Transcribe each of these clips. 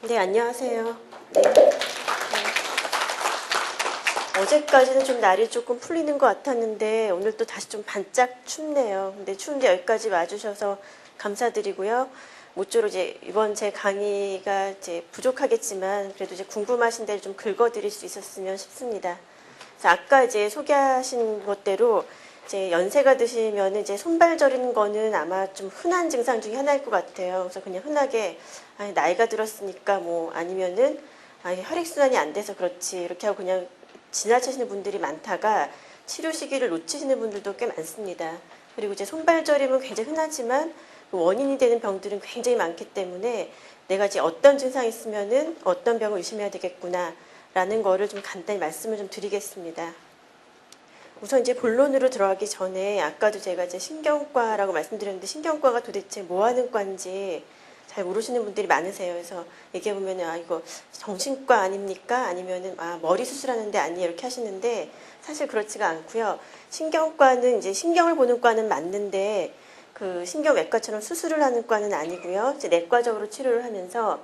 네, 안녕하세요. 네. 어제까지는 좀 날이 조금 풀리는 것 같았는데 오늘 또 다시 좀 반짝 춥네요. 근데 추운데 여기까지 와주셔서 감사드리고요. 모쪼록 이제 이번 제 강의가 이제 부족하겠지만 그래도 이제 궁금하신 데를 좀 긁어드릴 수 있었으면 싶습니다. 그래서 아까 이제 소개하신 것대로 이제 연세가 드시면 이제 손발 저리는 거는 아마 좀 흔한 증상 중에 하나일 것 같아요. 그래서 그냥 흔하게 나이가 들었으니까 뭐 아니면은 혈액순환이 안 돼서 그렇지 이렇게 하고 그냥 지나치시는 분들이 많다가 치료 시기를 놓치시는 분들도 꽤 많습니다. 그리고 이제 손발 저림은 굉장히 흔하지만 원인이 되는 병들은 굉장히 많기 때문에 내가 이제 어떤 증상이 있으면은 어떤 병을 의심해야 되겠구나 라는 거를 좀 간단히 말씀을 좀 드리겠습니다. 우선 이제 본론으로 들어가기 전에 아까도 제가 이제 신경과라고 말씀드렸는데 신경과가 도대체 뭐 하는 과인지 잘 모르시는 분들이 많으세요. 그래서 얘기해 보면은 이거 정신과 아닙니까? 아니면은 머리 수술하는데 아니에요 이렇게 하시는데 사실 그렇지가 않고요. 신경과는 이제 신경을 보는 과는 맞는데 그 신경외과처럼 수술을 하는 과는 아니고요. 이제 내과적으로 치료를 하면서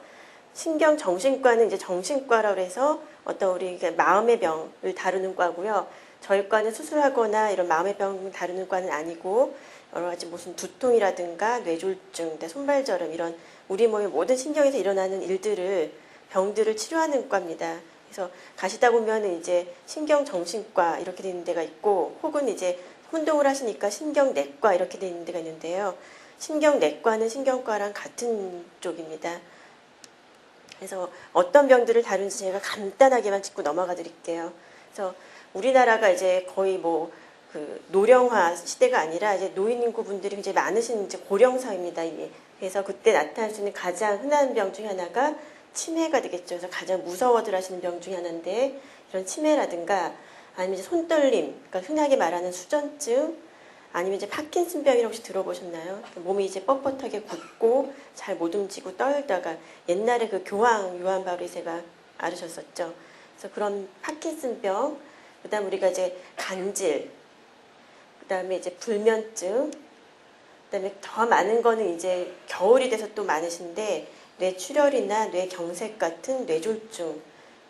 신경정신과는 이제 정신과라고 해서 어떤 우리 마음의 병을 다루는 과고요. 저희 과는 수술하거나 이런 마음의 병을 다루는 과는 아니고 여러 가지 무슨 두통이라든가 뇌졸중, 손발저림 이런 우리 몸의 모든 신경에서 일어나는 일들을 병들을 치료하는 과입니다. 그래서 가시다 보면 이제 신경정신과 이렇게 되는 데가 있고 혹은 이제 운동을 하시니까 신경내과 이렇게 되는 데가 있는데요. 신경내과는 신경과랑 같은 쪽입니다. 그래서 어떤 병들을 다루는지 제가 간단하게만 짚고 넘어가 드릴게요. 그래서 우리나라가 이제 거의 뭐 그 노령화 시대가 아니라 이제 노인 인구 분들이 굉장히 많으신 이제 고령사입니다. 이미. 그래서 그때 나타날 수 있는 가장 흔한 병 중에 하나가 치매가 되겠죠. 그래서 가장 무서워들 하시는 병 중에 하나인데 이런 치매라든가 아니면 이제 손떨림, 그러니까 흔하게 말하는 수전증, 아니면 이제 파킨슨병이라고 혹시 들어보셨나요? 몸이 이제 뻣뻣하게 굳고 잘 못 움직이고 떨다가 옛날에 그 교황 요한 바울 2세가 앓으셨었죠. 그래서 그런 파킨슨병, 그다음 우리가 이제 간질, 그다음에 이제 불면증, 그다음에 더 많은 거는 이제 겨울이 돼서 또 많으신데 뇌출혈이나 뇌경색 같은 뇌졸중,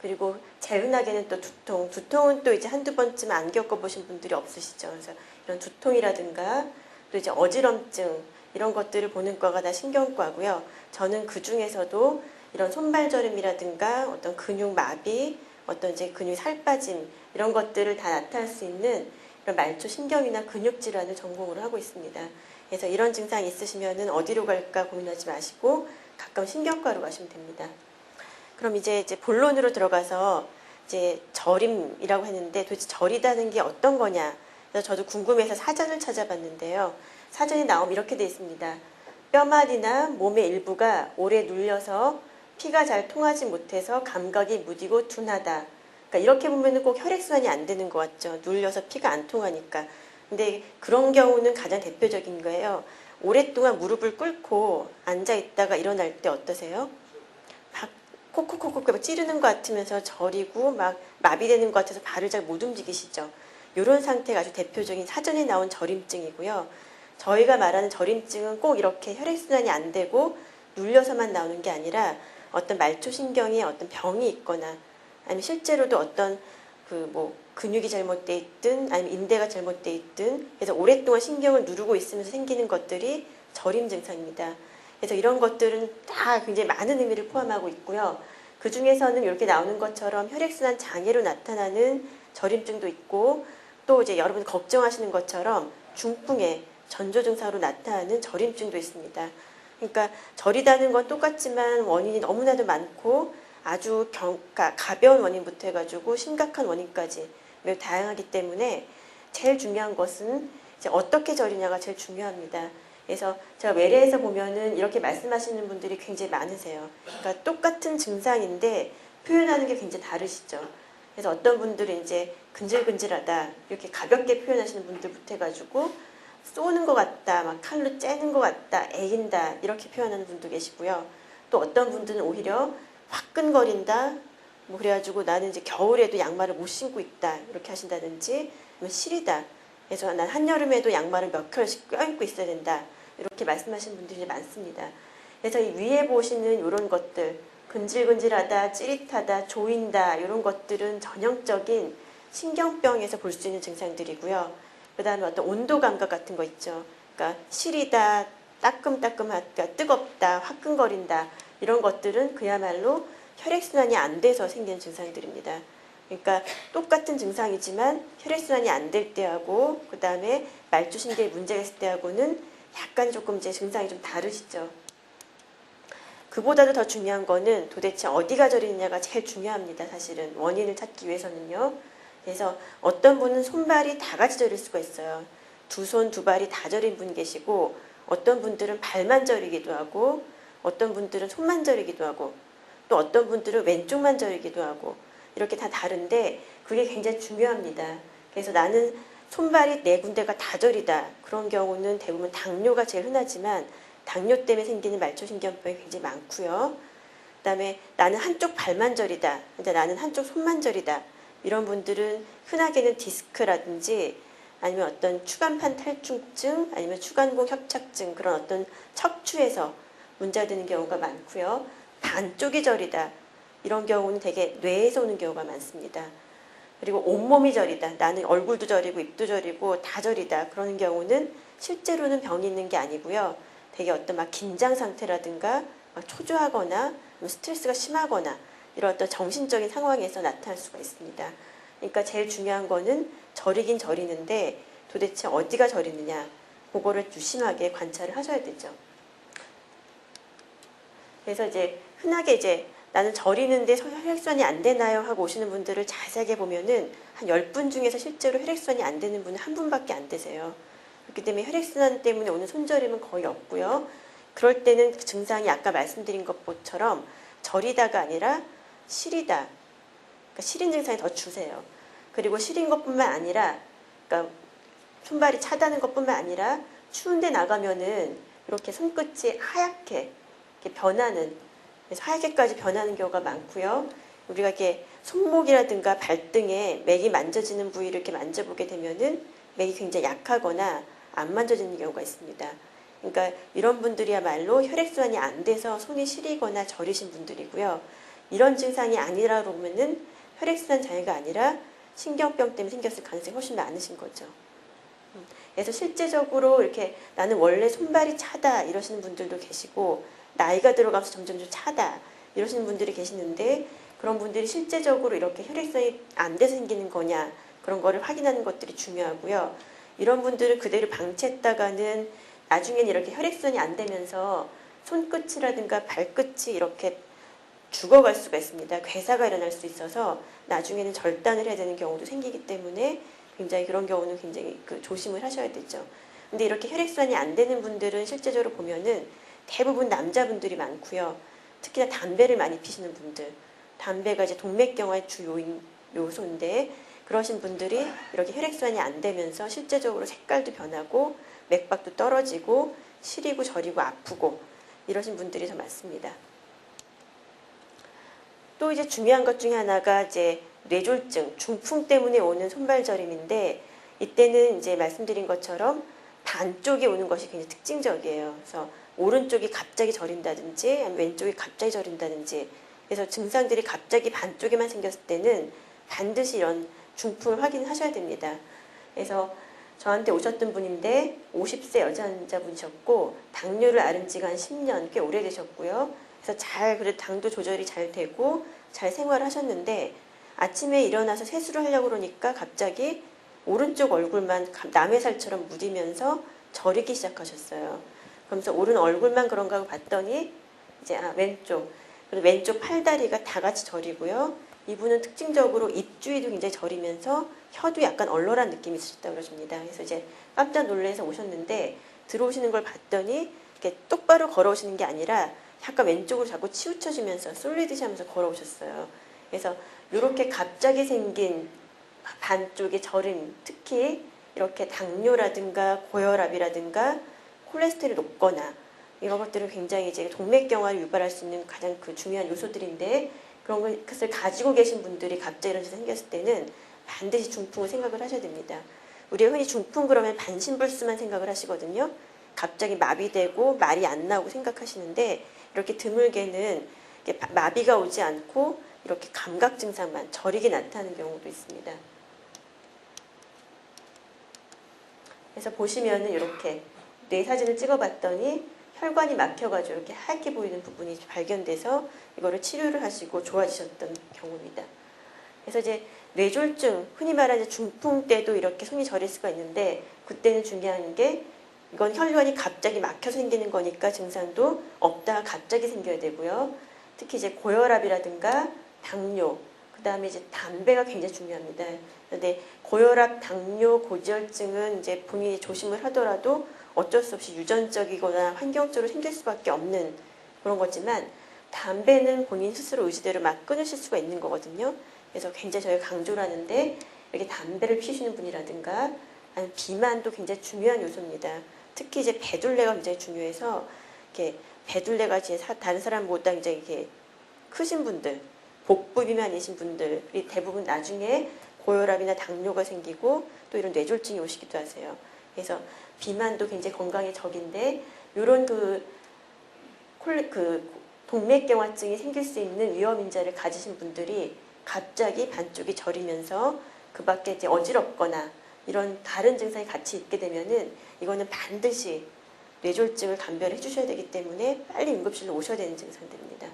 그리고 제일 흔하게는 또 두통. 두통은 또 이제 한두 번쯤 안 겪어보신 분들이 없으시죠. 그래서 이런 두통이라든가 또 이제 어지럼증 이런 것들을 보는 과가 다 신경과고요. 저는 그 중에서도 이런 손발저림이라든가 어떤 근육 마비, 어떤 이제 근육 살 빠짐 이런 것들을 다 나타낼 수 있는 이런 말초 신경이나 근육 질환을 전공으로 하고 있습니다. 그래서 이런 증상이 있으시면은 어디로 갈까 고민하지 마시고 가까운 신경과로 가시면 됩니다. 그럼 이제 본론으로 들어가서 이제 저림이라고 했는데 도대체 저리다는 게 어떤 거냐? 그래서 저도 궁금해서 사전을 찾아봤는데요. 사전이 나오면 이렇게 되어 있습니다. 뼈마디나 몸의 일부가 오래 눌려서 피가 잘 통하지 못해서 감각이 무디고 둔하다. 그러니까 이렇게 보면은 꼭 혈액순환이 안 되는 것 같죠. 눌려서 피가 안 통하니까. 근데 그런 경우는 가장 대표적인 거예요. 오랫동안 무릎을 꿇고 앉아 있다가 일어날 때 어떠세요? 막 콕콕콕콕 찌르는 것 같으면서 저리고 막 마비되는 것 같아서 발을 잘 못 움직이시죠. 이런 상태가 아주 대표적인 사전에 나온 저림증이고요. 저희가 말하는 저림증은 꼭 이렇게 혈액순환이 안 되고 눌려서만 나오는 게 아니라 어떤 말초신경에 어떤 병이 있거나 아니면 실제로도 어떤 그 뭐 근육이 잘못돼 있든 아니면 인대가 잘못돼 있든 그래서 오랫동안 신경을 누르고 있으면서 생기는 것들이 저림 증상입니다. 그래서 이런 것들은 다 굉장히 많은 의미를 포함하고 있고요. 그 중에서는 이렇게 나오는 것처럼 혈액순환 장애로 나타나는 저림증도 있고 또 이제 여러분 걱정하시는 것처럼 중풍의 전조 증상으로 나타나는 저림증도 있습니다. 그러니까 저리다는 건 똑같지만 원인이 너무나도 많고 아주 가벼운 원인부터 해가지고 심각한 원인까지 매우 다양하기 때문에 제일 중요한 것은 이제 어떻게 저리냐가 제일 중요합니다. 그래서 제가 외래에서 보면은 이렇게 말씀하시는 분들이 굉장히 많으세요. 그러니까 똑같은 증상인데 표현하는 게 굉장히 다르시죠. 그래서 어떤 분들은 이제 근질근질하다 이렇게 가볍게 표현하시는 분들부터 해가지고 쏘는 것 같다, 막 칼로 째는 것 같다, 애긴다 이렇게 표현하는 분도 계시고요. 또 어떤 분들은 오히려 화끈거린다, 뭐 그래가지고 나는 이제 겨울에도 양말을 못 신고 있다 이렇게 하신다든지, 시리다 그래서 난 한여름에도 양말을 몇 켤씩 껴입고 있어야 된다. 이렇게 말씀하시는 분들이 많습니다. 그래서 이 위에 보시는 이런 것들, 근질근질하다, 찌릿하다, 조인다 이런 것들은 전형적인 신경병에서 볼 수 있는 증상들이고요. 그 다음에 어떤 온도 감각 같은 거 있죠. 그러니까 시리다, 따끔따끔하다, 뜨겁다, 화끈거린다 이런 것들은 그야말로 혈액순환이 안 돼서 생기는 증상들입니다. 그러니까 똑같은 증상이지만 혈액순환이 안 될 때하고 그 다음에 말초신경에 문제가 있을 때하고는 약간 조금 이제 증상이 좀 다르시죠. 그보다도 더 중요한 거는 도대체 어디가 저리느냐가 제일 중요합니다. 사실은 원인을 찾기 위해서는요. 그래서 어떤 분은 손발이 다 같이 저릴 수가 있어요. 두 손, 두 발이 다 저린 분 계시고 어떤 분들은 발만 저리기도 하고 어떤 분들은 손만 저리기도 하고 또 어떤 분들은 왼쪽만 저리기도 하고 이렇게 다 다른데 그게 굉장히 중요합니다. 그래서 나는 손발이 네 군데가 다 저리다. 그런 경우는 대부분 당뇨가 제일 흔하지만 당뇨 때문에 생기는 말초신경병이 굉장히 많고요. 그다음에 나는 한쪽 발만 저리다. 근데 나는 한쪽 손만 저리다. 이런 분들은 흔하게는 디스크라든지 아니면 어떤 추간판 탈중증 아니면 추간공 협착증 그런 어떤 척추에서 문제가 되는 경우가 많고요. 반쪽이 저리다. 이런 경우는 되게 뇌에서 오는 경우가 많습니다. 그리고 온몸이 저리다. 나는 얼굴도 저리고 입도 저리고 다 저리다. 그러는 경우는 실제로는 병이 있는 게 아니고요. 되게 어떤 막 긴장 상태라든가 막 초조하거나 스트레스가 심하거나 이런 어떤 정신적인 상황에서 나타날 수가 있습니다. 그러니까 제일 중요한 거는 저리긴 저리는데 도대체 어디가 저리느냐 그거를 유심하게 관찰을 하셔야 되죠. 그래서 이제 흔하게 이제 나는 저리는데 혈액순환이 안 되나요? 하고 오시는 분들을 자세하게 보면은 한 10분 중에서 실제로 혈액순환이 안 되는 분은 한 분밖에 안 되세요. 그렇기 때문에 혈액순환 때문에 오는 손저림은 거의 없고요. 그럴 때는 그 증상이 아까 말씀드린 것처럼 저리다가 아니라 시리다. 그러니까 시린 증상이 더 주세요. 그리고 시린 것뿐만 아니라 그러니까 손발이 차다는 것뿐만 아니라 추운데 나가면은 이렇게 손끝이 하얗게 이렇게 변하는 그래서 하얗게까지 변하는 경우가 많고요. 우리가 이렇게 손목이라든가 발등에 맥이 만져지는 부위를 이렇게 만져보게 되면은 맥이 굉장히 약하거나 안 만져지는 경우가 있습니다. 그러니까 이런 분들이야말로 혈액순환이 안 돼서 손이 시리거나 저리신 분들이고요. 이런 증상이 아니라 그러면은 혈액순환 장애가 아니라 신경병 때문에 생겼을 가능성이 훨씬 많으신 거죠. 그래서 실제적으로 이렇게 나는 원래 손발이 차다 이러시는 분들도 계시고 나이가 들어가면서 점점 좀 차다 이러시는 분들이 계시는데 그런 분들이 실제적으로 이렇게 혈액순환이 안 돼서 생기는 거냐 그런 거를 확인하는 것들이 중요하고요. 이런 분들을 그대로 방치했다가는 나중에는 이렇게 혈액순환이 안 되면서 손끝이라든가 발끝이 이렇게 죽어갈 수가 있습니다. 괴사가 일어날 수 있어서 나중에는 절단을 해야 되는 경우도 생기기 때문에 굉장히 그런 경우는 굉장히 조심을 하셔야 되죠. 근데 이렇게 혈액순환이 안 되는 분들은 실제적으로 보면은 대부분 남자분들이 많고요. 특히나 담배를 많이 피시는 분들. 담배가 이제 동맥경화의 주 요소인데 그러신 분들이 이렇게 혈액순환이 안 되면서 실제적으로 색깔도 변하고 맥박도 떨어지고 시리고 저리고 아프고 이러신 분들이 더 많습니다. 또 이제 중요한 것 중에 하나가 이제 뇌졸중, 중풍 때문에 오는 손발저림인데 이때는 이제 말씀드린 것처럼 반쪽이 오는 것이 굉장히 특징적이에요. 그래서 오른쪽이 갑자기 저린다든지 아니면 왼쪽이 갑자기 저린다든지 그래서 증상들이 갑자기 반쪽에만 생겼을 때는 반드시 이런 중풍을 확인하셔야 됩니다. 그래서 저한테 오셨던 분인데 50세 여자 환자분이셨고 당뇨를 앓은 지가 한 10년 꽤 오래되셨고요. 그래서 그래도 당도 조절이 잘 되고 잘 생활하셨는데 아침에 일어나서 세수를 하려고 그러니까 갑자기 오른쪽 얼굴만 남의 살처럼 무디면서 저리기 시작하셨어요. 그러면서 오른 얼굴만 그런가 하고 봤더니 이제 왼쪽 그리고 왼쪽 팔다리가 다 같이 저리고요. 이분은 특징적으로 입 주위도 굉장히 저리면서 혀도 약간 얼얼한 느낌이 있으셨다고 그러십니다. 그래서 이제 깜짝 놀라서 오셨는데 들어오시는 걸 봤더니 이렇게 똑바로 걸어오시는 게 아니라 약간 왼쪽으로 자꾸 치우쳐지면서 쏠리듯이 하면서 걸어오셨어요. 그래서 이렇게 갑자기 생긴 반쪽의 저림, 특히 이렇게 당뇨라든가 고혈압이라든가 콜레스테롤이 높거나 이런 것들은 굉장히 이제 동맥경화를 유발할 수 있는 가장 중요한 요소들인데 그런 것을 가지고 계신 분들이 갑자기 이런 일이 생겼을 때는 반드시 중풍을 생각을 하셔야 됩니다. 우리가 흔히 중풍 그러면 반신불수만 생각을 하시거든요. 갑자기 마비되고 말이 안 나오고 생각하시는데 이렇게 드물게는 마비가 오지 않고 이렇게 감각 증상만 저리게 나타나는 경우도 있습니다. 그래서 보시면은 이렇게 뇌 사진을 찍어봤더니 혈관이 막혀가지고 이렇게 하얗게 보이는 부분이 발견돼서 이거를 치료를 하시고 좋아지셨던 경우입니다. 그래서 이제 뇌졸중, 흔히 말하는 중풍 때도 이렇게 손이 저릴 수가 있는데 그때는 중요한 게 이건 혈관이 갑자기 막혀서 생기는 거니까 증상도 없다가 갑자기 생겨야 되고요. 특히 이제 고혈압이라든가 당뇨, 그 다음에 이제 담배가 굉장히 중요합니다. 그런데 고혈압, 당뇨, 고지혈증은 이제 본인이 조심을 하더라도 어쩔 수 없이 유전적이거나 환경적으로 생길 수밖에 없는 그런 거지만 담배는 본인 스스로 의지대로 막 끊으실 수가 있는 거거든요. 그래서 굉장히 저희가 강조를 하는데 이렇게 담배를 피우시는 분이라든가 아니면 비만도 굉장히 중요한 요소입니다. 특히 이제 배둘레가 굉장히 중요해서 이렇게 배둘레가 이제 다른 사람보다 이제 이렇게 크신 분들, 복부 비만이신 분들이 대부분 나중에 고혈압이나 당뇨가 생기고 또 이런 뇌졸중이 오시기도 하세요. 그래서 비만도 굉장히 건강에 적인데 이런 동맥경화증이 생길 수 있는 위험 인자를 가지신 분들이 갑자기 반쪽이 저리면서 그 밖에 이제 어지럽거나 이런 다른 증상이 같이 있게 되면은 이거는 반드시 뇌졸중을 감별해 주셔야 되기 때문에 빨리 응급실로 오셔야 되는 증상들입니다.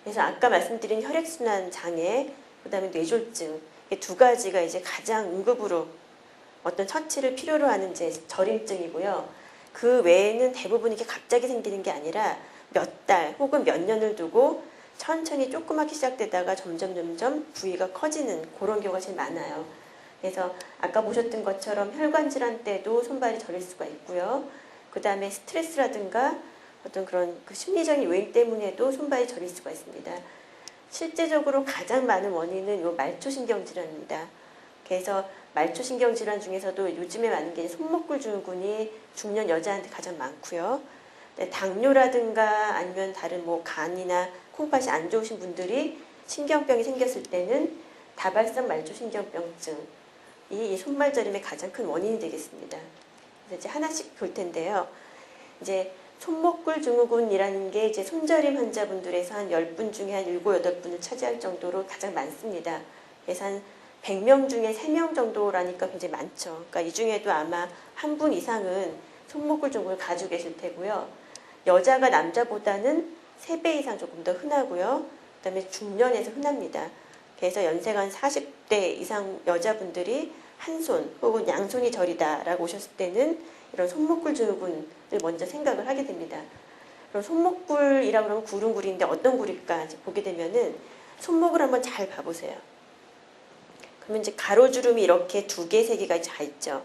그래서 아까 말씀드린 혈액순환 장애, 그 다음에 뇌졸중, 이 두 가지가 이제 가장 응급으로 어떤 처치를 필요로 하는 저림증이고요. 그 외에는 대부분 이게 갑자기 생기는 게 아니라 몇 달 혹은 몇 년을 두고 천천히 조그맣게 시작되다가 점점 부위가 커지는 그런 경우가 제일 많아요. 그래서 아까 보셨던 것처럼 혈관 질환 때도 손발이 저릴 수가 있고요. 그 다음에 스트레스라든가 어떤 그런 심리적인 요인 때문에도 손발이 저릴 수가 있습니다. 실제적으로 가장 많은 원인은 요 말초신경 질환입니다. 그래서 말초신경 질환 중에서도 요즘에 많은 게 손목골 증후군이 중년 여자한테 가장 많고요. 당뇨라든가 아니면 다른 뭐 간이나 콩팥이 안 좋으신 분들이 신경병이 생겼을 때는 다발성 말초신경병증이 이 손발저림의 가장 큰 원인이 되겠습니다. 그래서 이제 하나씩 볼 텐데요. 이제 손목골 증후군이라는 게 이제 손저림 환자분들에서 한 10분 중에 한 7, 8분을 차지할 정도로 가장 많습니다. 그래서 한 100명 중에 3명 정도라니까 굉장히 많죠. 그러니까 이 중에도 아마 한 분 이상은 손목골 증후군을 가지고 계실 테고요. 여자가 남자보다는 3배 이상 조금 더 흔하고요. 그 다음에 중년에서 흔합니다. 그래서 연세가 한 40대 이상 여자분들이 한 손 혹은 양손이 저리다라고 오셨을 때는 이런 손목골 증후군을 먼저 생각을 하게 됩니다. 그럼 손목골이라고 하면 굴은 굴인데 어떤 굴일까 보게 되면은 손목을 한번 잘 봐보세요. 그러면 이제 가로주름이 이렇게 2개, 3개가 다 있죠.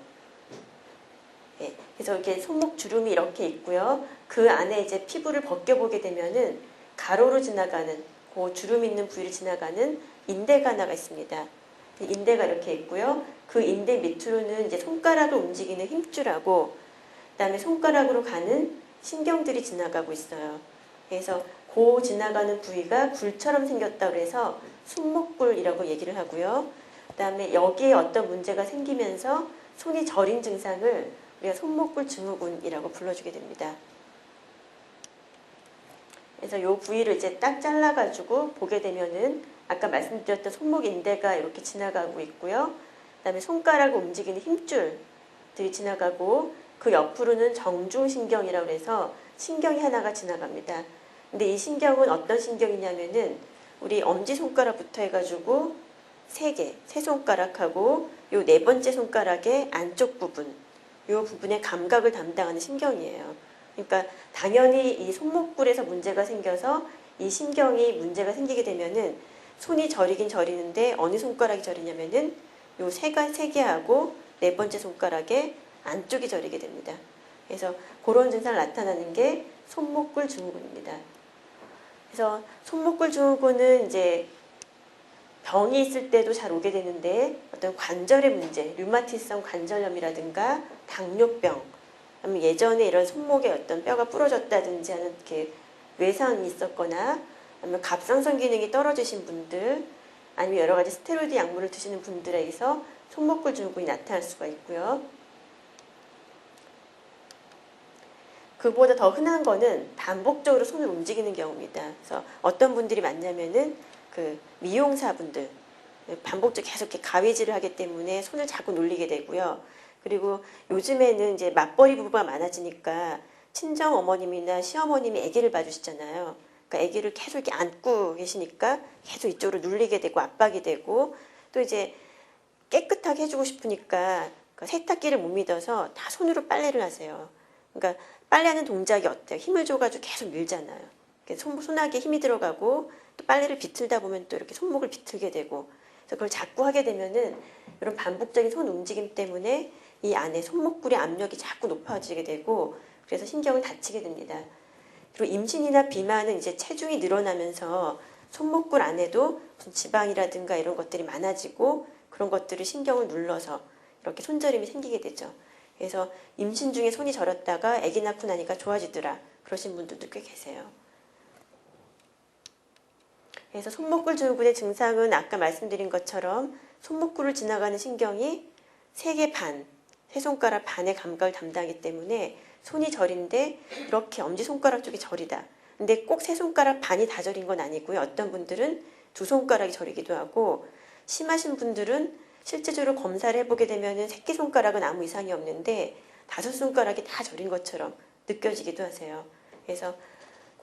네, 그래서 이렇게 손목 주름이 이렇게 있고요. 그 안에 이제 피부를 벗겨보게 되면은 가로로 지나가는 그 주름 있는 부위를 지나가는 인대가 하나가 있습니다. 인대가 이렇게 있고요. 그 인대 밑으로는 이제 손가락을 움직이는 힘줄하고 그다음에 손가락으로 가는 신경들이 지나가고 있어요. 그래서 그 지나가는 부위가 굴처럼 생겼다고 해서 손목굴이라고 얘기를 하고요. 그다음에 여기에 어떤 문제가 생기면서 손이 저린 증상을 우리가 손목굴 증후군이라고 불러주게 됩니다. 그래서 이 부위를 이제 딱 잘라가지고 보게 되면은 아까 말씀드렸던 손목 인대가 이렇게 지나가고 있고요. 그다음에 손가락을 움직이는 힘줄들이 지나가고 그 옆으로는 정중신경이라고 해서 신경이 하나가 지나갑니다. 근데 이 신경은 어떤 신경이냐면은 우리 엄지손가락부터 해가지고 3개, 세 손가락하고 요 4번째 손가락의 안쪽 부분, 요 부분의 감각을 담당하는 신경이에요. 그러니까 당연히 이 손목굴에서 문제가 생겨서 이 신경이 문제가 생기게 되면은 손이 저리긴 저리는데 어느 손가락이 저리냐면은 요 3개하고 4번째 손가락의 안쪽이 저리게 됩니다. 그래서 그런 증상을 나타나는 게 손목굴 증후군입니다. 그래서 손목굴 증후군은 이제 병이 있을 때도 잘 오게 되는데 어떤 관절의 문제, 류마티성 관절염이라든가 당뇨병, 아니면 예전에 이런 손목에 어떤 뼈가 부러졌다든지 하는 이렇게 외상이 있었거나 아니면 갑상선 기능이 떨어지신 분들 아니면 여러 가지 스테로이드 약물을 드시는 분들에게서 손목골 증후군이 나타날 수가 있고요. 그보다 더 흔한 거는 반복적으로 손을 움직이는 경우입니다. 그래서 어떤 분들이 많냐면은 그 미용사분들 반복적으로 계속 이렇게 가위질을 하기 때문에 손을 자꾸 놀리게 되고요. 그리고 요즘에는 이제 맞벌이 부부가 많아지니까 친정 어머님이나 시어머님이 아기를 봐주시잖아요. 그러니까 아기를 계속 이렇게 안고 계시니까 계속 이쪽으로 눌리게 되고 압박이 되고 또 이제 깨끗하게 해주고 싶으니까 그 세탁기를 못 믿어서 다 손으로 빨래를 하세요. 그러니까 빨래하는 동작이 어때요? 힘을 줘가지고 계속 밀잖아요. 손아귀에 힘이 들어가고 또 빨래를 비틀다 보면 또 이렇게 손목을 비틀게 되고 그래서 그걸 자꾸 하게 되면은 이런 반복적인 손 움직임 때문에 이 안에 손목구리 압력이 자꾸 높아지게 되고 그래서 신경을 다치게 됩니다. 그리고 임신이나 비만은 이제 체중이 늘어나면서 손목골 안에도 무슨 지방이라든가 이런 것들이 많아지고 그런 것들을 신경을 눌러서 이렇게 손저림이 생기게 되죠. 그래서 임신 중에 손이 저렸다가 아기 낳고 나니까 좋아지더라. 그러신 분들도 꽤 계세요. 그래서 손목골 증후군의 증상은 아까 말씀드린 것처럼 손목골을 지나가는 신경이 3개 반, 3손가락 반의 감각을 담당하기 때문에 손이 저린데 이렇게 엄지손가락 쪽이 저리다. 근데 꼭 3손가락 반이 다 저린 건 아니고요. 어떤 분들은 2손가락이 저리기도 하고 심하신 분들은 실제적으로 검사를 해보게 되면 새끼손가락은 아무 이상이 없는데 5손가락이 다 저린 것처럼 느껴지기도 하세요. 그래서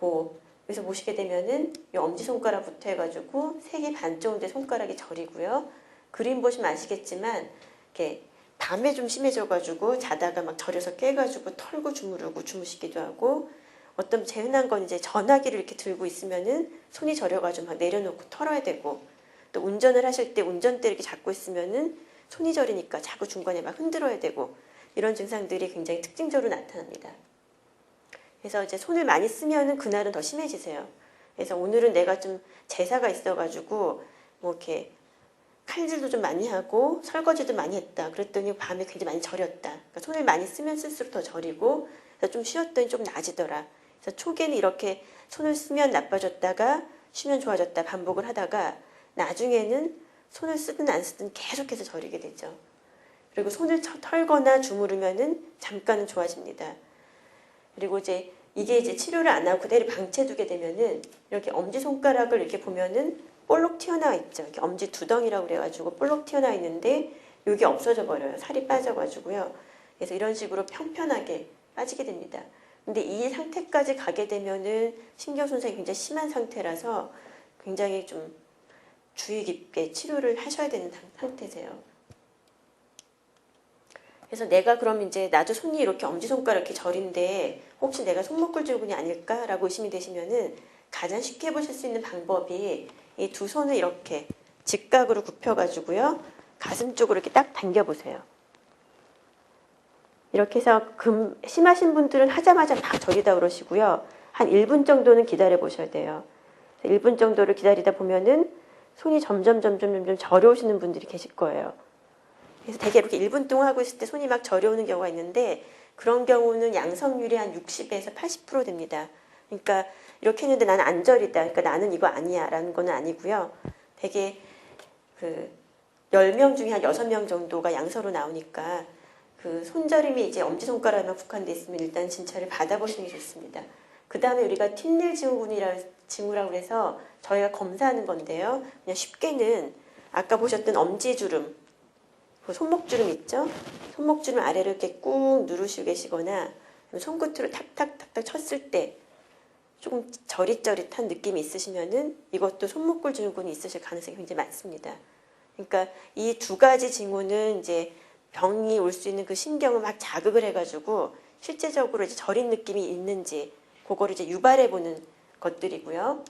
여기서 보시게 되면은 이 엄지손가락부터 해가지고 3개 반 정도의 손가락이 저리고요. 그림 보시면 아시겠지만 이렇게 밤에 좀 심해져가지고 자다가 막 저려서 깨가지고 털고 주무르고 주무시기도 하고 어떤 제일 흔한 건 이제 전화기를 이렇게 들고 있으면은 손이 저려가지고 막 내려놓고 털어야 되고 또 운전을 하실 때 운전대 이렇게 잡고 있으면은 손이 저리니까 자꾸 중간에 막 흔들어야 되고 이런 증상들이 굉장히 특징적으로 나타납니다. 그래서 이제 손을 많이 쓰면은 그날은 더 심해지세요. 그래서 오늘은 내가 좀 제사가 있어가지고 뭐 이렇게 칼질도 좀 많이 하고 설거지도 많이 했다. 그랬더니 밤에 굉장히 많이 저렸다. 그러니까 손을 많이 쓰면 쓸수록 더 저리고 그래서 좀 쉬었더니 좀 나아지더라. 그래서 초기에는 이렇게 손을 쓰면 나빠졌다가 쉬면 좋아졌다 반복을 하다가 나중에는 손을 쓰든 안 쓰든 계속해서 저리게 되죠. 그리고 손을 털거나 주무르면은 잠깐은 좋아집니다. 그리고 이게 치료를 안 하고 그대로 방치해두게 되면은 이렇게 엄지손가락을 이렇게 보면은 볼록 튀어나와 있죠. 이렇게 엄지 두덩이라고 그래가지고 볼록 튀어나와 있는데 여기 없어져 버려요. 살이 빠져가지고요. 그래서 이런 식으로 평평하게 빠지게 됩니다. 근데 이 상태까지 가게 되면은 신경손상이 굉장히 심한 상태라서 굉장히 좀 주의 깊게 치료를 하셔야 되는 상태세요. 그래서 내가 그럼 이제 나도 손이 이렇게 엄지손가락 이렇게 저린데 혹시 내가 손목골 증후군이 아닐까라고 의심이 되시면은 가장 쉽게 해보실 수 있는 방법이 이 두 손을 이렇게 직각으로 굽혀가지고요. 가슴 쪽으로 이렇게 딱 당겨보세요. 이렇게 해서 심하신 분들은 하자마자 막 저리다 그러시고요. 한 1분 정도는 기다려 보셔야 돼요. 1분 정도를 기다리다 보면은 손이 점점 저려오시는 분들이 계실 거예요. 그래서 되게 이렇게 1분 동안 하고 있을 때 손이 막 저려오는 경우가 있는데 그런 경우는 양성률이 한 60에서 80% 됩니다. 그러니까 이렇게 했는데 나는 안 저리다. 그러니까 나는 이거 아니야 라는 건 아니고요. 되게 10명 중에 한 6명 정도가 양서로 나오니까 그 손저림이 이제 엄지손가락에만 국한돼 있으면 일단 진찰을 받아보시는 게 좋습니다. 그 다음에 우리가 틴넬 징후라고 해서 저희가 검사하는 건데요. 그냥 쉽게는 아까 보셨던 엄지주름, 그 손목주름 있죠? 손목주름 아래를 이렇게 꾹 누르시고 계시거나 손끝으로 탁탁탁탁 쳤을 때 조금 저릿저릿한 느낌이 있으시면은 이것도 손목골 증후군이 있으실 가능성이 굉장히 많습니다. 그러니까 이 두 가지 징후는 이제 병이 올 수 있는 그 신경을 막 자극을 해가지고 실제적으로 이제 저린 느낌이 있는지 그거를 이제 유발해 보는 것들이고요.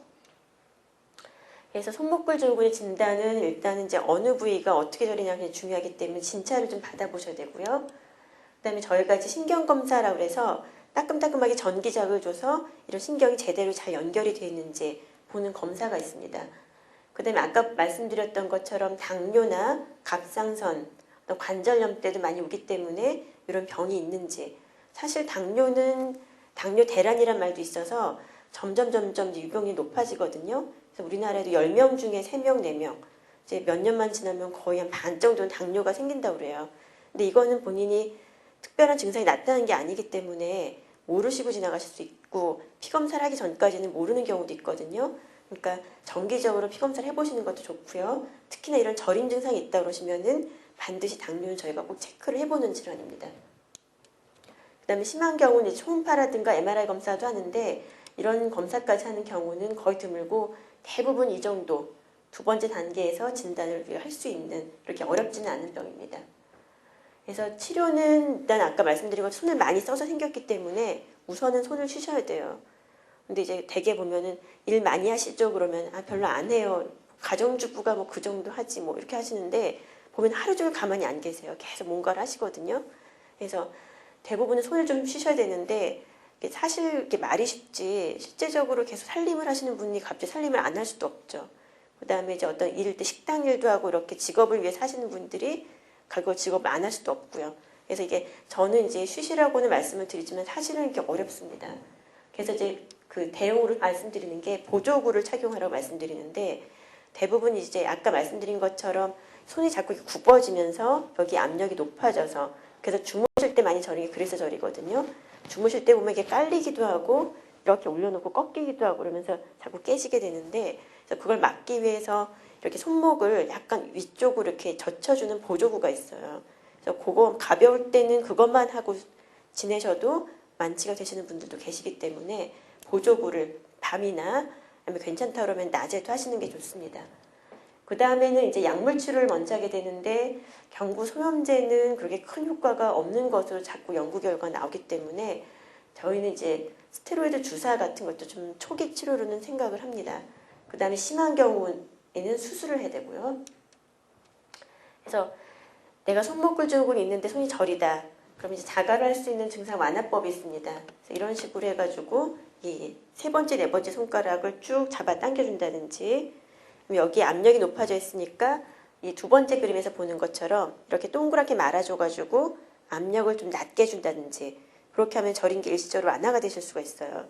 그래서 손목골 증후군의 진단은 일단은 이제 어느 부위가 어떻게 저리냐 굉장히 중요하기 때문에 진찰을 좀 받아보셔야 되고요. 그다음에 저희가 이제 신경 검사라고 해서 따끔따끔하게 전기자극을 줘서 이런 신경이 제대로 잘 연결이 되어 있는지 보는 검사가 있습니다. 그 다음에 아까 말씀드렸던 것처럼 당뇨나 갑상선, 관절염 때도 많이 오기 때문에 이런 병이 있는지 사실 당뇨는 당뇨 대란이란 말도 있어서 점점 유병이 높아지거든요. 그래서 우리나라에도 10명 중에 3명, 4명 이제 몇 년만 지나면 거의 한 반 정도는 당뇨가 생긴다고 그래요. 근데 이거는 본인이 특별한 증상이 나타나는 게 아니기 때문에 모르시고 지나가실 수 있고 피검사를 하기 전까지는 모르는 경우도 있거든요. 그러니까 정기적으로 피검사를 해보시는 것도 좋고요. 특히나 이런 저림 증상이 있다 그러시면은 반드시 당뇨는 저희가 꼭 체크를 해보는 질환입니다. 그 다음에 심한 경우는 초음파라든가 MRI 검사도 하는데 이런 검사까지 하는 경우는 거의 드물고 대부분 이 정도 두 번째 단계에서 진단을 할 수 있는 그렇게 어렵지는 않은 병입니다. 그래서 치료는 일단 아까 말씀드린 것 손을 많이 써서 생겼기 때문에 우선은 손을 쉬셔야 돼요. 근데 이제 대개 보면은 일 많이 하시죠 그러면 별로 안 해요. 가정주부가 뭐 그 정도 하지 뭐 이렇게 하시는데 보면 하루 종일 가만히 안 계세요. 계속 뭔가를 하시거든요. 그래서 대부분은 손을 좀 쉬셔야 되는데 사실 이렇게 말이 쉽지 실제적으로 계속 살림을 하시는 분이 갑자기 살림을 안 할 수도 없죠. 그 다음에 이제 어떤 일일 때 식당 일도 하고 이렇게 직업을 위해 사시는 분들이 그걸 직업을 안 할 수도 없고요. 그래서 이게 저는 이제 쉬시라고는 말씀을 드리지만 사실은 이게 어렵습니다. 그래서 이제 그 대용으로 말씀드리는 게 보조구를 착용하라고 말씀드리는데 대부분 이제 아까 말씀드린 것처럼 손이 자꾸 이렇게 굽어지면서 여기 압력이 높아져서 그래서 주무실 때 많이 저리게 그래서 저리거든요. 주무실 때 보면 이게 깔리기도 하고 이렇게 올려놓고 꺾이기도 하고 그러면서 자꾸 깨지게 되는데 그래서 그걸 막기 위해서 이렇게 손목을 약간 위쪽으로 이렇게 젖혀주는 보조구가 있어요. 그래서 그거 가벼울 때는 그것만 하고 지내셔도 완치가 되시는 분들도 계시기 때문에 보조구를 밤이나 아니면 괜찮다 그러면 낮에도 하시는 게 좋습니다. 그 다음에는 이제 약물 치료를 먼저 하게 되는데 경구 소염제는 그렇게 큰 효과가 없는 것으로 자꾸 연구 결과가 나오기 때문에 저희는 이제 스테로이드 주사 같은 것도 좀 초기 치료로는 생각을 합니다. 그 다음에 심한 경우에는 수술을 해야 되고요. 그래서 내가 손목골증후군이 있는데 손이 저리다. 그럼 이제 자가를 할 수 있는 증상 완화법이 있습니다. 그래서 이런 식으로 해가지고 이 세 번째, 네 번째 손가락을 쭉 잡아 당겨준다든지 여기 압력이 높아져 있으니까 이 두 번째 그림에서 보는 것처럼 이렇게 동그랗게 말아줘가지고 압력을 좀 낮게 준다든지 그렇게 하면 저린 게 일시적으로 완화가 되실 수가 있어요.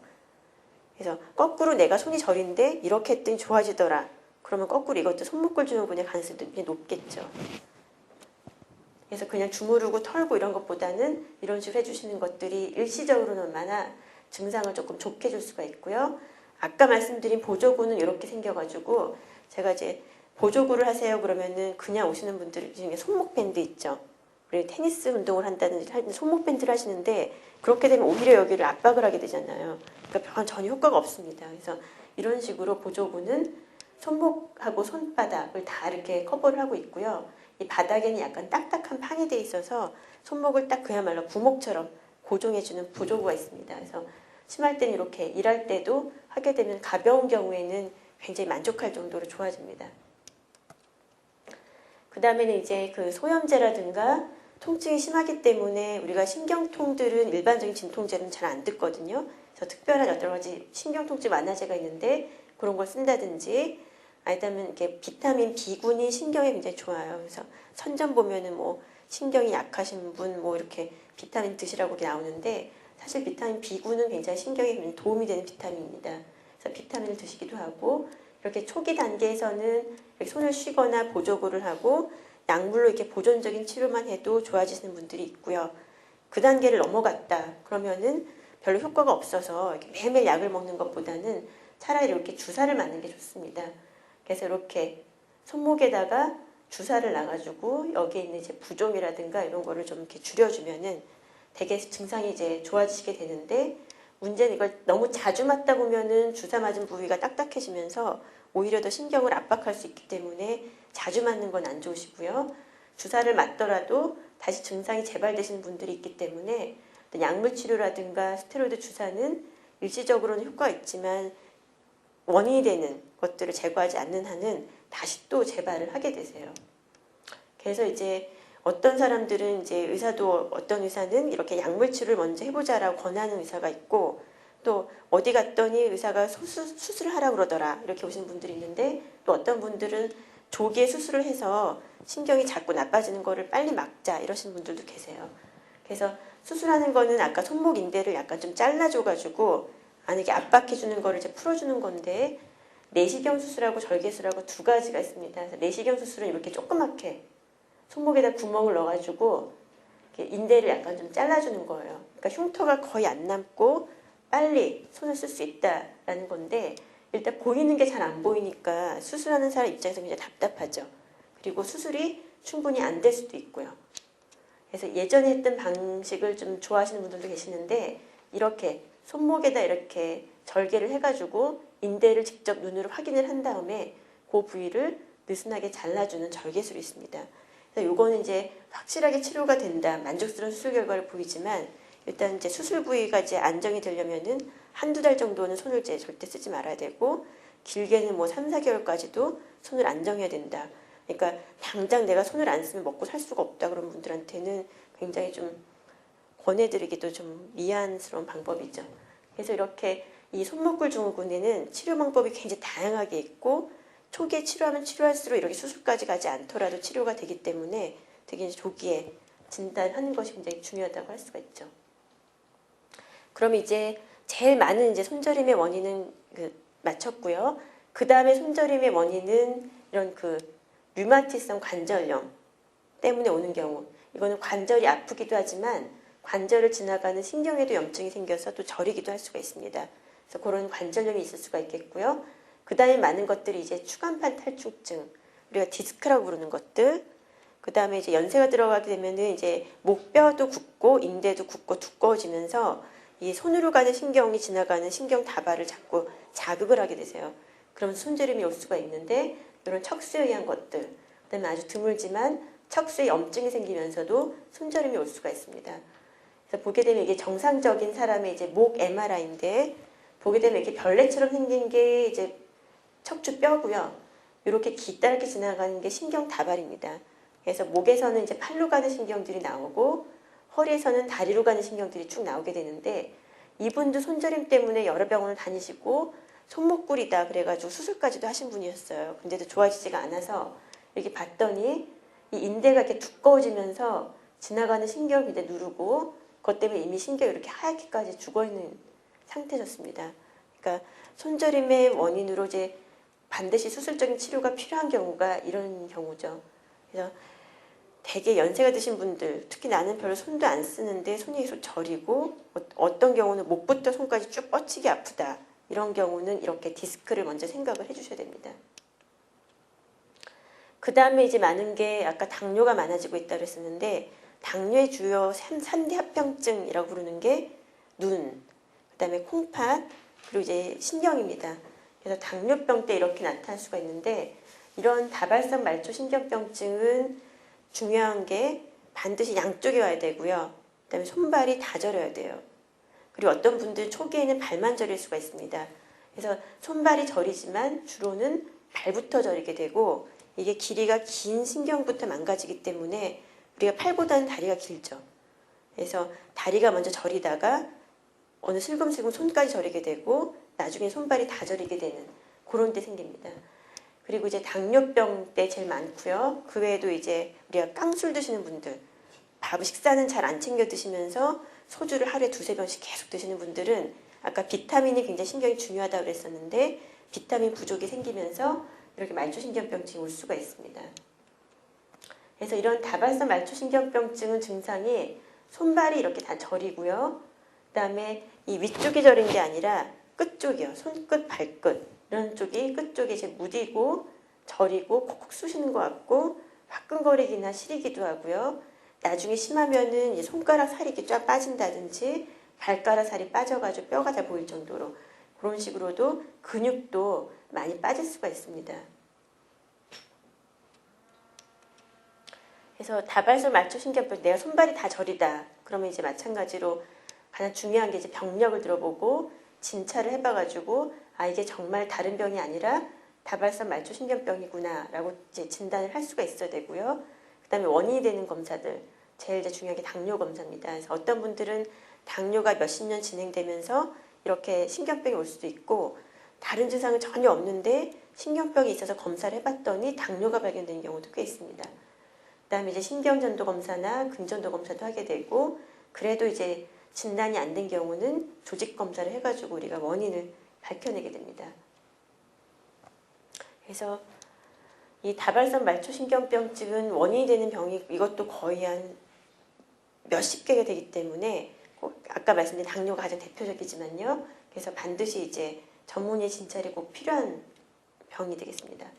그래서 거꾸로 내가 손이 저린데 이렇게 했더니 좋아지더라. 그러면 거꾸로 이것도 손목골증후군의 가능성이 굉장히 높겠죠. 그래서 그냥 주무르고 털고 이런 것보다는 이런 식으로 해주시는 것들이 일시적으로는 얼마나 증상을 조금 좋게 줄 수가 있고요. 아까 말씀드린 보조구는 이렇게 생겨가지고 제가 이제 보조구를 하세요 그러면은 그냥 오시는 분들 중에 손목 밴드 있죠. 우리 테니스 운동을 한다든지 할 때 손목 밴드를 하시는데 그렇게 되면 오히려 여기를 압박을 하게 되잖아요. 그러니까 전혀 효과가 없습니다. 그래서 이런 식으로 보조구는 손목하고 손바닥을 다 이렇게 커버를 하고 있고요. 이 바닥에는 약간 딱딱한 판이 돼 있어서 손목을 딱 그야말로 구목처럼 고정해주는 보조구가 있습니다. 그래서 심할 때는 이렇게 일할 때도 하게 되면 가벼운 경우에는 굉장히 만족할 정도로 좋아집니다. 그 다음에는 이제 그 소염제라든가 통증이 심하기 때문에 우리가 신경통들은 일반적인 진통제는 잘 안 듣거든요. 그래서 특별한 여러 가지 신경통증 완화제가 있는데 그런 걸 쓴다든지 아니면 이렇게 비타민 B군이 신경에 굉장히 좋아요. 그래서 선전 보면은 뭐 신경이 약하신 분 뭐 이렇게 비타민 드시라고 이렇게 나오는데 사실 비타민 B군은 굉장히 신경에 도움이 되는 비타민입니다. 그래서 비타민을 드시기도 하고 이렇게 초기 단계에서는 이렇게 손을 쉬거나 보조구를 하고 약물로 이렇게 보존적인 치료만 해도 좋아지시는 분들이 있고요. 그 단계를 넘어갔다 그러면은 별로 효과가 없어서 이렇게 매일매일 약을 먹는 것보다는 차라리 이렇게 주사를 맞는 게 좋습니다. 그래서 이렇게 손목에다가 주사를 놔가지고 여기에 있는 이제 부종이라든가 이런 거를 좀 이렇게 줄여주면은 되게 증상이 이제 좋아지게 되는데 문제는 이걸 너무 자주 맞다 보면은 주사 맞은 부위가 딱딱해지면서 오히려 더 신경을 압박할 수 있기 때문에 자주 맞는 건 안 좋으시고요. 주사를 맞더라도 다시 증상이 재발되시는 분들이 있기 때문에 약물 치료라든가 스테로이드 주사는 일시적으로는 효과가 있지만 원인이 되는 것들을 제거하지 않는 한은 다시 또 재발을 하게 되세요. 그래서 이제 어떤 사람들은 이제 의사도 어떤 의사는 이렇게 약물 치료를 먼저 해보자라고 권하는 의사가 있고 또 어디 갔더니 의사가 수술을 하라고 그러더라 이렇게 오시는 분들이 있는데 또 어떤 분들은 조기에 수술을 해서 신경이 자꾸 나빠지는 거를 빨리 막자 이러시는 분들도 계세요. 그래서 수술하는 거는 아까 손목 인대를 약간 좀 잘라줘가지고 안에 압박해주는 거를 이제 풀어주는 건데 내시경 수술하고 절개술하고 두 가지가 있습니다. 그래서 내시경 수술은 이렇게 조그맣게 손목에다 구멍을 넣어가지고 이렇게 인대를 약간 좀 잘라주는 거예요. 그러니까 흉터가 거의 안 남고 빨리 손을 쓸 수 있다라는 건데 일단 보이는 게 잘 안 보이니까 수술하는 사람 입장에서 굉장히 답답하죠. 그리고 수술이 충분히 안 될 수도 있고요. 그래서 예전에 했던 방식을 좀 좋아하시는 분들도 계시는데 이렇게 손목에다 이렇게 절개를 해가지고 인대를 직접 눈으로 확인을 한 다음에 그 부위를 느슨하게 잘라주는 절개술이 있습니다. 그래서 요거는 이제 확실하게 치료가 된다, 만족스러운 수술 결과를 보이지만 일단 이제 수술 부위가 이제 안정이 되려면은 한두 달 정도는 손을 이제 절대 쓰지 말아야 되고 길게는 뭐 3, 4개월까지도 손을 안정해야 된다. 그러니까 당장 내가 손을 안 쓰면 먹고 살 수가 없다 그런 분들한테는 굉장히 좀 권해드리기도 좀 미안스러운 방법이죠. 그래서 이렇게 이 손목골 증후군에는 치료 방법이 굉장히 다양하게 있고 초기에 치료하면 치료할수록 이렇게 수술까지 가지 않더라도 치료가 되기 때문에 되게 조기에 진단하는 것이 굉장히 중요하다고 할 수가 있죠. 그럼 이제 제일 많은 이제 손저림의 원인은 맞췄고요. 그 다음에 손저림의 원인은 이런 류마티성 관절염 때문에 오는 경우, 이거는 관절이 아프기도 하지만 관절을 지나가는 신경에도 염증이 생겨서 또 저리기도 할 수가 있습니다. 그래서 그런 관절염이 있을 수가 있겠고요. 그 다음에 많은 것들이 이제 추간판 탈출증, 우리가 디스크라고 부르는 것들, 그 다음에 이제 연세가 들어가게 되면은 이제 목뼈도 굳고 인대도 굳고 두꺼워지면서 이 손으로 가는 신경이 지나가는 신경 다발을 자꾸 자극을 하게 되세요. 그러면 손저림이 올 수가 있는데 이런 척수에 의한 것들, 그다음에 아주 드물지만 척수에 염증이 생기면서도 손저림이 올 수가 있습니다. 그래서 보게 되면 이게 정상적인 사람의 이제 목 MRI인데 보게 되면 이렇게 별내처럼 생긴 게 이제 척추 뼈고요. 이렇게 기다랗게 지나가는 게 신경 다발입니다. 그래서 목에서는 이제 팔로 가는 신경들이 나오고 허리에서는 다리로 가는 신경들이 쭉 나오게 되는데 이분도 손저림 때문에 여러 병원을 다니시고 손목구리다 그래가지고 수술까지도 하신 분이었어요. 근데도 좋아지지가 않아서 이렇게 봤더니 이 인대가 이렇게 두꺼워지면서 지나가는 신경을 이제 누르고 그것 때문에 이미 신경이 이렇게 하얗게까지 죽어있는 상태였습니다. 그러니까 손저림의 원인으로 이제 반드시 수술적인 치료가 필요한 경우가 이런 경우죠. 그래서 되게 연세가 드신 분들, 특히 나는 별로 손도 안 쓰는데 손이 계속 저리고 어떤 경우는 목부터 손까지 쭉 뻗치게 아프다. 이런 경우는 이렇게 디스크를 먼저 생각을 해주셔야 됩니다. 그 다음에 이제 많은 게 아까 당뇨가 많아지고 있다고 했었는데 당뇨의 주요 3대 합병증이라고 부르는 게 눈, 그 다음에 콩팥, 그리고 이제 신경입니다. 그래서 당뇨병 때 이렇게 나타날 수가 있는데 이런 다발성 말초신경병증은 중요한 게 반드시 양쪽에 와야 되고요. 그 다음에 손발이 다 저려야 돼요. 그리고 어떤 분들 초기에는 발만 저릴 수가 있습니다. 그래서 손발이 저리지만 주로는 발부터 저리게 되고 이게 길이가 긴 신경부터 망가지기 때문에 우리가 팔보다는 다리가 길죠. 그래서 다리가 먼저 저리다가 어느 슬금슬금 손까지 저리게 되고 나중에 손발이 다 저리게 되는 그런 때 생깁니다. 그리고 이제 당뇨병 때 제일 많고요. 그 외에도 이제 우리가 깡술 드시는 분들, 식사는 잘 안 챙겨 드시면서 소주를 하루에 2~3병씩 계속 드시는 분들은 아까 비타민이 굉장히 신경이 중요하다고 그랬었는데 비타민 부족이 생기면서 이렇게 말초신경병증이 올 수가 있습니다. 그래서 이런 다발성 말초신경병증은 증상이 손발이 이렇게 다 저리고요. 그 다음에 이 위쪽이 저린 게 아니라 끝쪽이요. 손끝, 발끝 이런 쪽이 끝쪽이 이제 무디고 저리고 콕콕 쑤시는 것 같고 화끈거리기나 시리기도 하고요. 나중에 심하면은 이제 손가락 살이 이렇게 쫙 빠진다든지 발가락 살이 빠져가지고 뼈가 다 보일 정도로 그런 식으로도 근육도 많이 빠질 수가 있습니다. 그래서 다발성 말초신경병 내가 손발이 다 저리다. 그러면 이제 마찬가지로 가장 중요한 게 이제 병력을 들어보고 진찰을 해봐가지고 이게 정말 다른 병이 아니라 다발성 말초신경병이구나 라고 이제 진단을 할 수가 있어야 되고요. 그 다음에 원인이 되는 검사들 제일 이제 중요한 게 당뇨 검사입니다. 그래서 어떤 분들은 당뇨가 몇십 년 진행되면서 이렇게 신경병이 올 수도 있고 다른 증상은 전혀 없는데 신경병이 있어서 검사를 해봤더니 당뇨가 발견되는 경우도 꽤 있습니다. 그 다음에 이제 신경전도 검사나 근전도 검사도 하게 되고 그래도 이제 진단이 안 된 경우는 조직 검사를 해가지고 우리가 원인을 밝혀내게 됩니다. 그래서 이 다발성 말초신경병증은 원인이 되는 병이 이것도 거의 한 몇십 개가 되기 때문에 꼭 아까 말씀드린 당뇨가 가장 대표적이지만요. 그래서 반드시 이제 전문의 진찰이 꼭 필요한 병이 되겠습니다.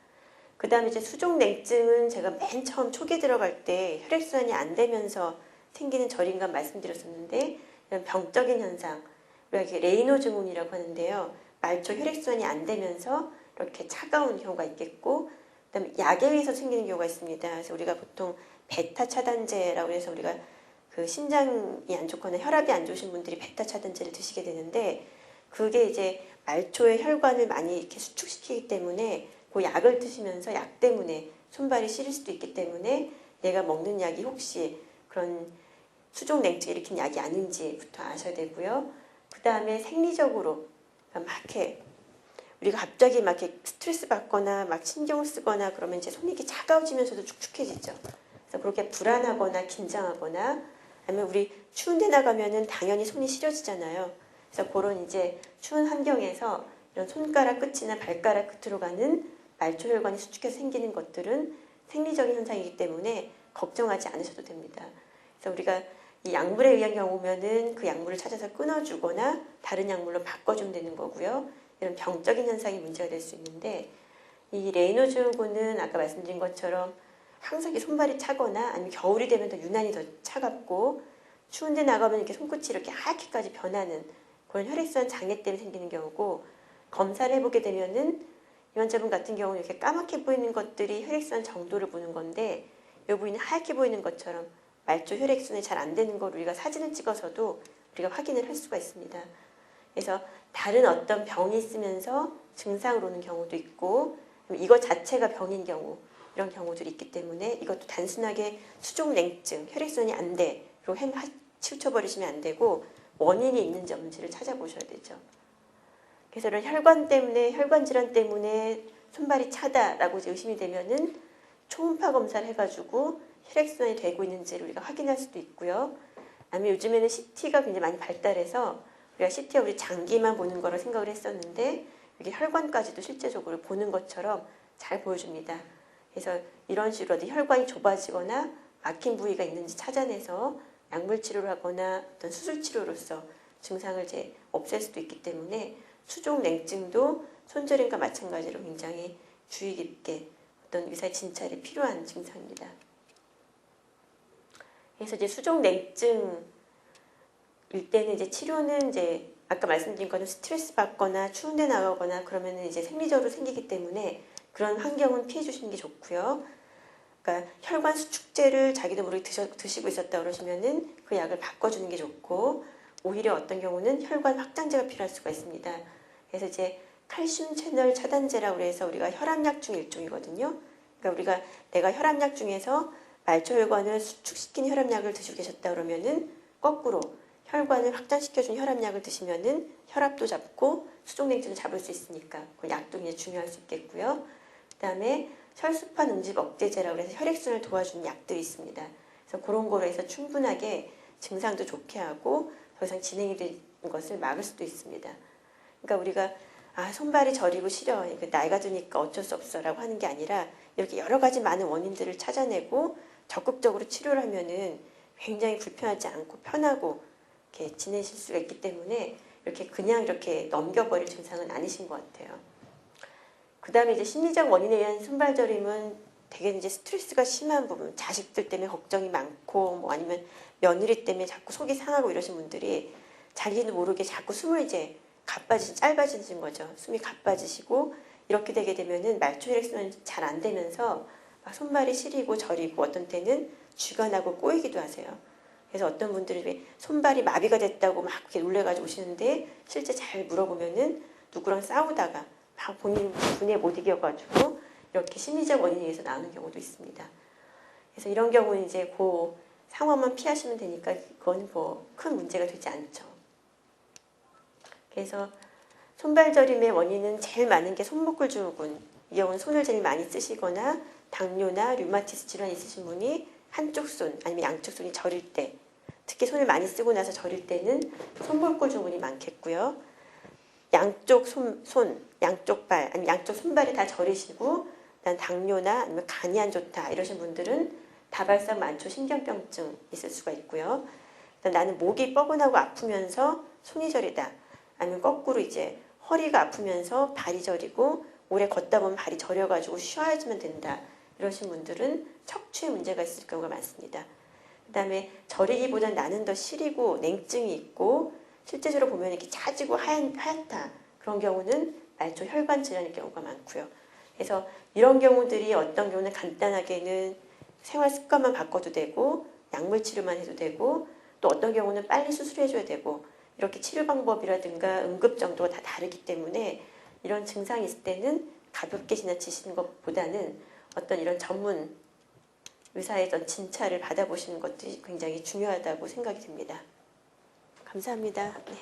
그 다음에 이제 수족냉증은 제가 맨 처음 초기 들어갈 때 혈액순환이 안 되면서 생기는 저림감 말씀드렸었는데 이런 병적인 현상, 우리가 이렇게 레이노 증후군이라고 하는데요. 말초 혈액순환이 안 되면서 이렇게 차가운 경우가 있겠고, 그다음에 약에 의해서 생기는 경우가 있습니다. 그래서 우리가 보통 베타 차단제라고 해서 우리가 그 심장이 안 좋거나 혈압이 안 좋으신 분들이 베타 차단제를 드시게 되는데, 그게 이제 말초의 혈관을 많이 이렇게 수축시키기 때문에 그 약을 드시면서 약 때문에 손발이 시릴 수도 있기 때문에 내가 먹는 약이 혹시 그런 수족냉증 일으킨 약이 아닌지부터 아셔야 되고요. 그 다음에 생리적으로 막 이렇게 우리가 갑자기 막 이렇게 스트레스 받거나 막 신경 쓰거나 그러면 이제 손이 이렇게 차가워지면서도 축축해지죠. 그래서 그렇게 불안하거나 긴장하거나 아니면 우리 추운 데 나가면은 당연히 손이 시려지잖아요. 그래서 그런 이제 추운 환경에서 이런 손가락 끝이나 발가락 끝으로 가는 말초 혈관이 수축해서 생기는 것들은 생리적인 현상이기 때문에 걱정하지 않으셔도 됩니다. 그래서 우리가 이 약물에 의한 경우면은 그 약물을 찾아서 끊어주거나 다른 약물로 바꿔주면 되는 거고요. 이런 병적인 현상이 문제가 될 수 있는데 이 레이노 증후군은 아까 말씀드린 것처럼 항상 손발이 차거나 아니면 겨울이 되면 더 유난히 더 차갑고 추운 데 나가면 이렇게 손끝이 이렇게 하얗게까지 변하는 그런 혈액순환 장애 때문에 생기는 경우고, 검사를 해보게 되면은 이 환자분 같은 경우는 이렇게 까맣게 보이는 것들이 혈액순환 정도를 보는 건데 이 부분이 하얗게 보이는 것처럼 말초 혈액순환이 잘 안 되는 걸 우리가 사진을 찍어서도 우리가 확인을 할 수가 있습니다. 그래서 다른 어떤 병이 있으면서 증상으로 오는 경우도 있고 이것 자체가 병인 경우 이런 경우들이 있기 때문에 이것도 단순하게 수족냉증, 혈액순환이 안 돼 그리고 치우쳐버리시면 안 되고 원인이 있는지 없는지를 찾아보셔야 되죠. 그래서 이런 혈관 때문에 혈관 질환 때문에 손발이 차다라고 의심이 되면은 초음파 검사를 해가지고 혈액순환이 되고 있는지를 우리가 확인할 수도 있고요. 아니면 요즘에는 CT가 굉장히 많이 발달해서 우리가 CT가 우리 장기만 보는 거로 생각을 했었는데 이게 혈관까지도 실제적으로 보는 것처럼 잘 보여줍니다. 그래서 이런 식으로 혈관이 좁아지거나 막힌 부위가 있는지 찾아내서 약물 치료를 하거나 어떤 수술 치료로서 증상을 이제 없앨 수도 있기 때문에 수족냉증도 손저림과 마찬가지로 굉장히 주의 깊게 어떤 의사의 진찰이 필요한 증상입니다. 그래서 이제 수족냉증일 때는 이제 치료는 이제 아까 말씀드린 것처럼 스트레스 받거나 추운 데 나가거나 그러면은 이제 생리적으로 생기기 때문에 그런 환경은 피해 주시는 게 좋고요. 그러니까 혈관 수축제를 자기도 모르게 드시고 있었다 그러시면은 그 약을 바꿔주는 게 좋고, 오히려 어떤 경우는 혈관 확장제가 필요할 수가 있습니다. 그래서 이제 칼슘 채널 차단제라고 해서 우리가 혈압약 중 일종이거든요. 그러니까 우리가 내가 혈압약 중에서 말초 혈관을 수축시키는 혈압약을 드시고 계셨다 그러면은 거꾸로 혈관을 확장시켜준 혈압약을 드시면은 혈압도 잡고 수족냉증을 잡을 수 있으니까 그 약도 굉장히 중요할 수 있겠고요. 그 다음에 혈수판 응집 억제제라고 해서 혈액순환을 도와주는 약들이 있습니다. 그래서 그런 거로 해서 충분하게 증상도 좋게 하고 더 이상 진행이 되는 것을 막을 수도 있습니다. 그러니까 우리가 손발이 저리고 시려 나이가 드니까 어쩔 수 없어라고 하는 게 아니라 이렇게 여러 가지 많은 원인들을 찾아내고 적극적으로 치료를 하면은 굉장히 불편하지 않고 편하고 이렇게 지내실 수가 있기 때문에 이렇게 그냥 이렇게 넘겨버릴 증상은 아니신 것 같아요. 그 다음에 이제 심리적 원인에 의한 손발 저림은 되게 이제 스트레스가 심한 부분, 자식들 때문에 걱정이 많고 뭐 아니면 며느리 때문에 자꾸 속이 상하고 이러신 분들이 자기도 모르게 자꾸 숨을 이제 짧아지신 거죠. 숨이 가빠지시고 이렇게 되게 되면은 말초 혈액순환이 잘 안 되면서 막 손발이 시리고 저리고 어떤 때는 쥐가 나고 꼬이기도 하세요. 그래서 어떤 분들이 손발이 마비가 됐다고 막 이렇게 놀래가지고 오시는데 실제 잘 물어보면은 누구랑 싸우다가 막 본인 분에 못 이겨가지고 이렇게 심리적 원인에 의해서 나오는 경우도 있습니다. 그래서 이런 경우는 이제 그 상황만 피하시면 되니까 그건 뭐 큰 문제가 되지 않죠. 그래서 손발 저림의 원인은 제일 많은 게 손목골 증후군. 이 경우는 손을 제일 많이 쓰시거나 당뇨나 류마티스 질환이 있으신 분이 한쪽 손 아니면 양쪽 손이 저릴 때, 특히 손을 많이 쓰고 나서 저릴 때는 손목골 증후군이 많겠고요. 양쪽 양쪽 발, 아니 양쪽 손발이 다 저리시고 난 당뇨나 아니면 간이 안 좋다 이러신 분들은 다발성 만초 신경병증 있을 수가 있고요. 나는 목이 뻐근하고 아프면서 손이 저리다. 아니면 거꾸로 이제 허리가 아프면서 발이 저리고 오래 걷다 보면 발이 저려가지고 쉬어야지만 된다. 이러신 분들은 척추에 문제가 있을 경우가 많습니다. 그 다음에 저리기보단 나는 더 시리고 냉증이 있고 실제적으로 보면 이렇게 차지고 하얗다. 그런 경우는 말초 혈관 질환일 경우가 많고요. 그래서 이런 경우들이 어떤 경우는 간단하게는 생활 습관만 바꿔도 되고 약물 치료만 해도 되고 또 어떤 경우는 빨리 수술해줘야 되고 이렇게 치료 방법이라든가 응급 정도가 다 다르기 때문에 이런 증상이 있을 때는 가볍게 지나치시는 것보다는 어떤 이런 전문 의사의 어떤 진찰을 받아보시는 것도 굉장히 중요하다고 생각이 듭니다. 감사합니다. 네.